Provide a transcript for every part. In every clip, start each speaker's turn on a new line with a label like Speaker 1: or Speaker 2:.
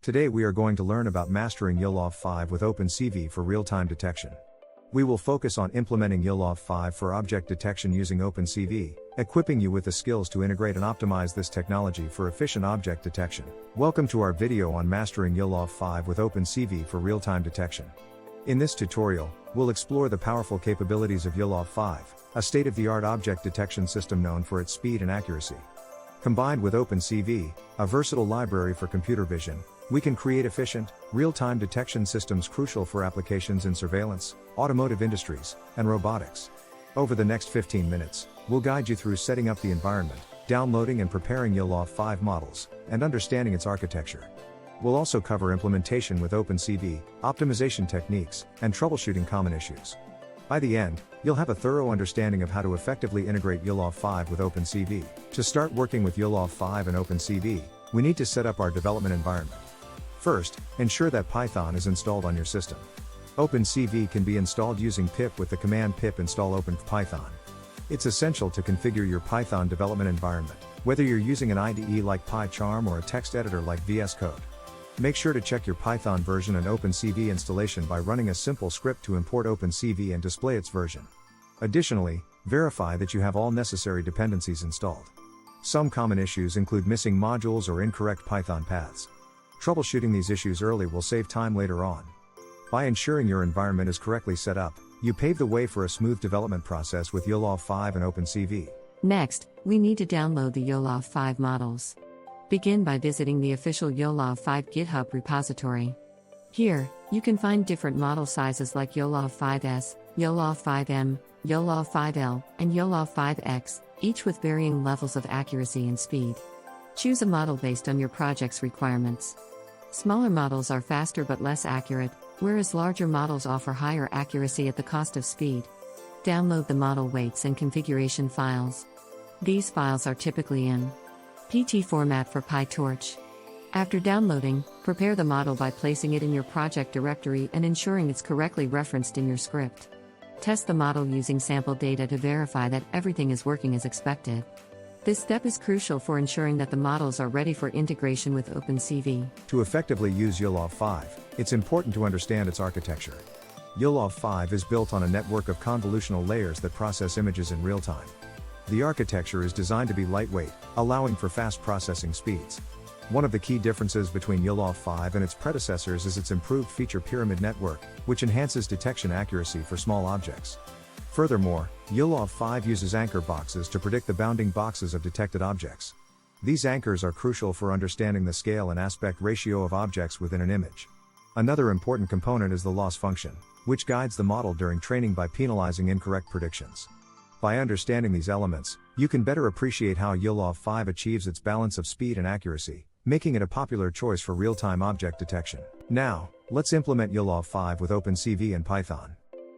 Speaker 1: Today we are going to learn about mastering YOLOv5 with OpenCV for real-time detection. We will focus on implementing YOLOv5 for object detection using OpenCV, equipping you with the skills to integrate and optimize this technology for efficient object detection. Welcome to our video on mastering YOLOv5 with OpenCV for real-time detection. In this tutorial, we'll explore the powerful capabilities of YOLOv5, a state-of-the-art object detection system known for its speed and accuracy. Combined with OpenCV, a versatile library for computer vision, we can create efficient, real-time detection systems crucial for applications in surveillance, automotive industries, and robotics. Over the next 15 minutes, we'll guide you through setting up the environment, downloading and preparing YOLOv5 models, and understanding its architecture. We'll also cover implementation with OpenCV, optimization techniques, and troubleshooting common issues. By the end, you'll have a thorough understanding of how to effectively integrate YOLOv5 with OpenCV. To start working with YOLOv5 and OpenCV, we need to set up our development environment. First, ensure that Python is installed on your system. OpenCV can be installed using pip with the command pip install openpython. It's essential to configure your Python development environment, whether you're using an IDE like PyCharm or a text editor like VS Code. Make sure to check your Python version and OpenCV installation by running a simple script to import OpenCV and display its version. Additionally, verify that you have all necessary dependencies installed. Some common issues include missing modules or incorrect Python paths. Troubleshooting these issues early will save time later on. By ensuring your environment is correctly set up, you pave the way for a smooth development process with YOLOv5 and OpenCV.
Speaker 2: Next, we need to download the YOLOv5 models. Begin by visiting the official YOLOv5 GitHub repository. Here, you can find different model sizes like YOLOv5S, YOLOv5M, YOLOv5L, and YOLOv5X, each with varying levels of accuracy and speed. Choose a model based on your project's requirements. Smaller models are faster but less accurate, whereas larger models offer higher accuracy at the cost of speed. Download the model weights and configuration files. These files are typically in PT format for PyTorch. After downloading, prepare the model by placing it in your project directory and ensuring it's correctly referenced in your script. Test the model using sample data to verify that everything is working as expected. This step is crucial for ensuring that the models are ready for integration with OpenCV.
Speaker 1: To effectively use YOLOv5, it's important to understand its architecture. YOLOv5 is built on a network of convolutional layers that process images in real time. The architecture is designed to be lightweight, allowing for fast processing speeds. One of the key differences between YOLOv5 and its predecessors is its improved feature pyramid network, which enhances detection accuracy for small objects. Furthermore, YOLOv5 uses anchor boxes to predict the bounding boxes of detected objects. These anchors are crucial for understanding the scale and aspect ratio of objects within an image. Another important component is the loss function, which guides the model during training by penalizing incorrect predictions. By understanding these elements, you can better appreciate how YOLOv5 achieves its balance of speed and accuracy, making it a popular choice for real-time object detection. Now, let's implement YOLOv5 with OpenCV and Python.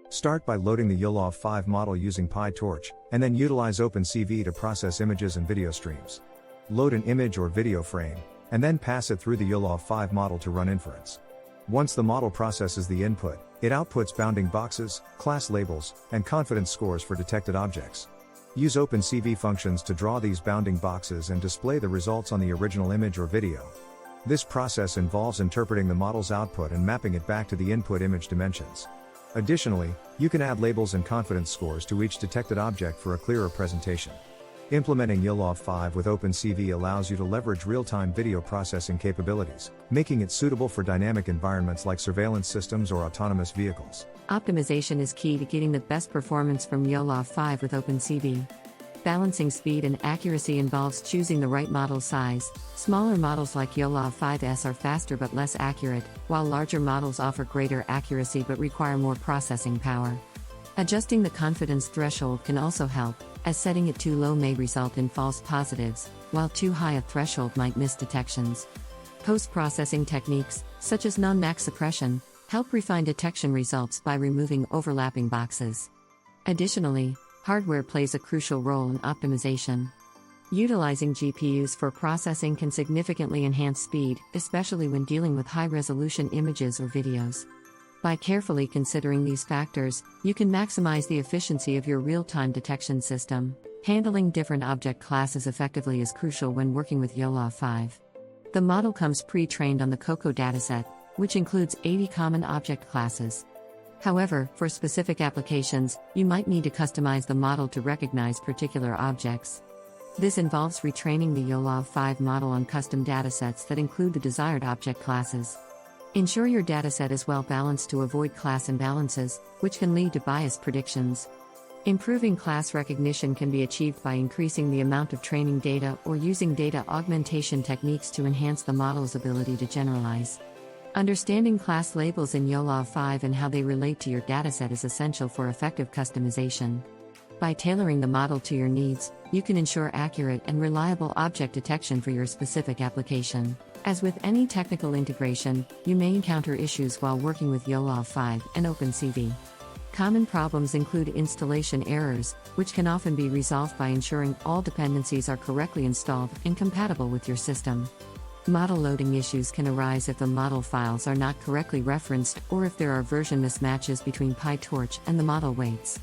Speaker 1: Start by loading the YOLOv5 model using PyTorch, and then utilize OpenCV to process images and video streams. Load an image or video frame, and then pass it through the YOLOv5 model to run inference. Once the model processes the input, it outputs bounding boxes, class labels, and confidence scores for detected objects. Use OpenCV functions to draw these bounding boxes and display the results on the original image or video. This process involves interpreting the model's output and mapping it back to the input image dimensions. Additionally, you can add labels and confidence scores to each detected object for a clearer presentation. Implementing YOLOv5 with OpenCV allows you to leverage real-time video processing capabilities, making it suitable for dynamic environments like surveillance systems or autonomous vehicles.
Speaker 2: Optimization is key to getting the best performance from YOLOv5 with OpenCV. Balancing speed and accuracy involves choosing the right model size. Smaller models like YOLOv5S are faster but less accurate, while larger models offer greater accuracy but require more processing power. Adjusting the confidence threshold can also help, as setting it too low may result in false positives, while too high a threshold might miss detections. Post-processing techniques, such as non-max suppression, help refine detection results by removing overlapping boxes. Additionally, hardware plays a crucial role in optimization. Utilizing GPUs for processing can significantly enhance speed, especially when dealing with high-resolution images or videos. By carefully considering these factors, you can maximize the efficiency of your real-time detection system. Handling different object classes effectively is crucial when working with YOLOv5. The model comes pre-trained on the COCO dataset, which includes 80 common object classes. However, for specific applications, you might need to customize the model to recognize particular objects. This involves retraining the YOLOv5 model on custom datasets that include the desired object classes. Ensure your dataset is well balanced to avoid class imbalances, which can lead to biased predictions. Improving class recognition can be achieved by increasing the amount of training data or using data augmentation techniques to enhance the model's ability to generalize. Understanding class labels in YOLOv5 and how they relate to your dataset is essential for effective customization. By tailoring the model to your needs, you can ensure accurate and reliable object detection for your specific application. As with any technical integration, you may encounter issues while working with YOLOv5 and OpenCV. Common problems include installation errors, which can often be resolved by ensuring all dependencies are correctly installed and compatible with your system. Model loading issues can arise if the model files are not correctly referenced or if there are version mismatches between PyTorch and the model weights.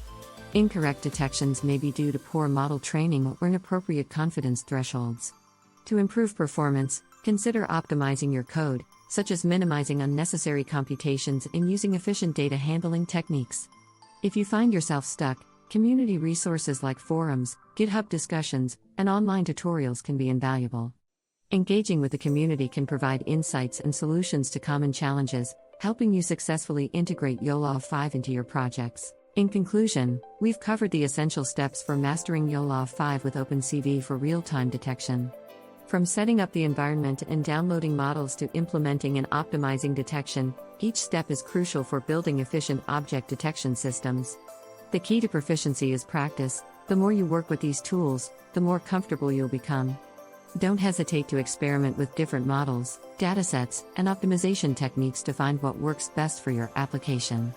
Speaker 2: Incorrect detections may be due to poor model training or inappropriate confidence thresholds. To improve performance, consider optimizing your code, such as minimizing unnecessary computations and using efficient data handling techniques. If you find yourself stuck, community resources like forums, GitHub discussions, and online tutorials can be invaluable. Engaging with the community can provide insights and solutions to common challenges, helping you successfully integrate YOLOv5 into your projects. In conclusion, we've covered the essential steps for mastering YOLOv5 with OpenCV for real-time detection. From setting up the environment and downloading models to implementing and optimizing detection, each step is crucial for building efficient object detection systems. The key to proficiency is practice. The more you work with these tools, the more comfortable you'll become. Don't hesitate to experiment with different models, datasets, and optimization techniques to find what works best for your application.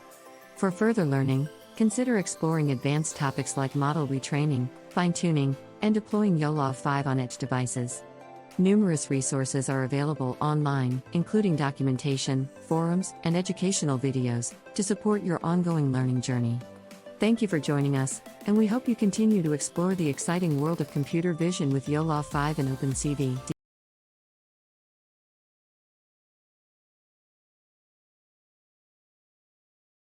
Speaker 2: For further learning, consider exploring advanced topics like model retraining, fine-tuning, and deploying YOLOv5 on edge devices. Numerous resources are available online, including documentation, forums, and educational videos, to support your ongoing learning journey. Thank you for joining us, and we hope you continue to explore the exciting world of computer vision with YOLOv5 and OpenCV.